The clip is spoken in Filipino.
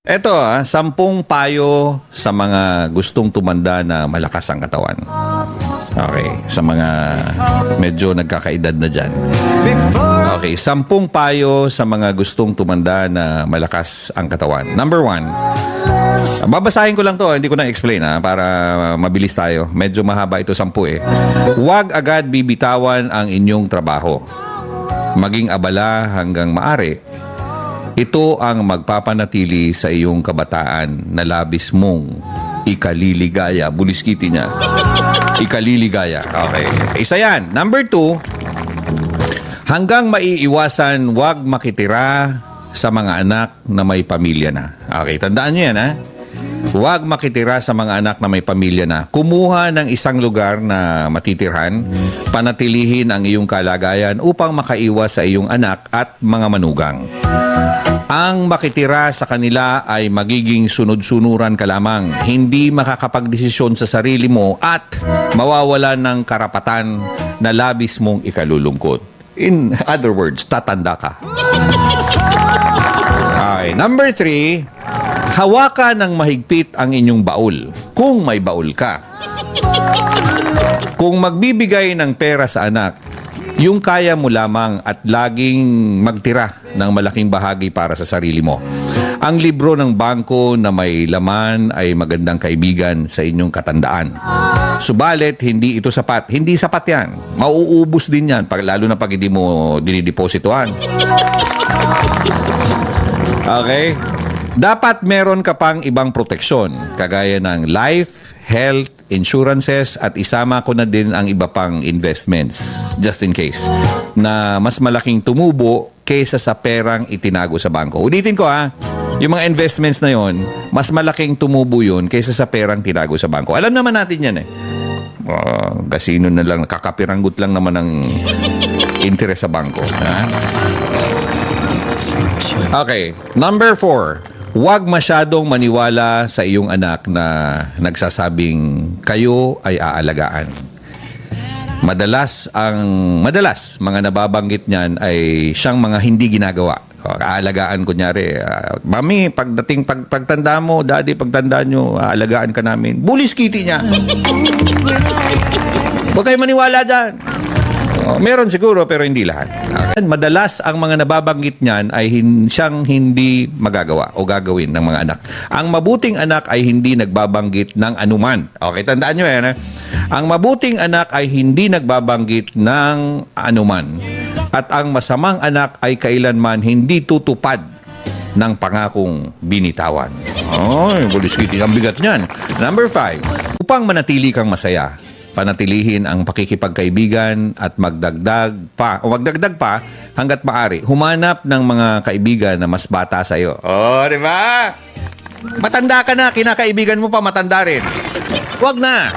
Eto 10 payo sa mga gustong tumanda na malakas ang katawan. Okay, sa mga medyo nagkakaedad na dyan. Okay, 10 payo sa mga gustong tumanda na malakas ang katawan. Number 1, babasahin ko lang to, hindi ko na explain para mabilis tayo. Medyo mahaba ito 10 eh. Huwag agad bibitawan ang inyong trabaho. Maging abala hanggang maaari. Ito ang magpapanatili sa iyong kabataan na labis mong ikaliligaya. Buliskiti niya. Ikaliligaya. Okay. Isa yan. Number 2, hanggang maiiwasan, huwag makitira sa mga anak na may pamilya na. Okay, tandaan niyo yan Huwag makitira sa mga anak na may pamilya na. Kumuha ng isang lugar na matitirhan, panatilihin ang iyong kalagayan upang makaiwas sa iyong anak at mga manugang. Ang makitira sa kanila ay magiging sunod-sunuran ka lamang, hindi makakapagdesisyon sa sarili mo at mawawalan ng karapatan na labis mong ikalulungkot. In other words, tatanda ka. Okay. Number 3, hawakan ng mahigpit ang inyong baul, kung may baul ka. Kung magbibigay ng pera sa anak, yung kaya mo lamang at laging magtira ng malaking bahagi para sa sarili mo. Ang libro ng bangko na may laman ay magandang kaibigan sa inyong katandaan. Subalit, hindi ito sapat. Hindi sapat yan. Mauubos din yan, lalo na pag hindi mo dinidepositohan. Okay? Dapat meron ka pang ibang proteksyon, kagaya ng life, health, insurances, at isama ko na din ang iba pang investments, just in case, na mas malaking tumubo kaysa sa perang itinago sa bangko. Ulitin ko yung mga investments na yon, mas malaking tumubo yun kaysa sa perang tinago sa bangko. Alam naman natin yan kasino na lang, kakapiranggut lang naman ang interest sa bangko. Okay, number 4, huwag masyadong maniwala sa iyong anak na nagsasabing kayo ay aalagaan. Madalas mga nababanggit niyan ay siyang mga hindi ginagawa. Aalagaan, kunyari, mami, pagtanda mo, daddy, pagtanda nyo, aalagaan ka namin. Buliskiti niya. Huwag kayo maniwala dyan. Meron siguro, pero hindi lahat. Madalas, ang mga nababanggit niyan ay siyang hindi magagawa o gagawin ng mga anak. Ang mabuting anak ay hindi nagbabanggit ng anuman. Okay, tandaan nyo yan. Ang mabuting anak ay hindi nagbabanggit ng anuman. At ang masamang anak ay kailanman hindi tutupad ng pangakong binitawan. Buliskiti, ang bigat niyan. Number 5, upang manatili kang masaya, panatilihin ang pakikipagkaibigan at magdagdag pa hanggat maaari. Humanap ng mga kaibigan na mas bata sa iyo. Di ba? Matanda ka na, kinakaibigan mo pa matanda rin. Huwag na.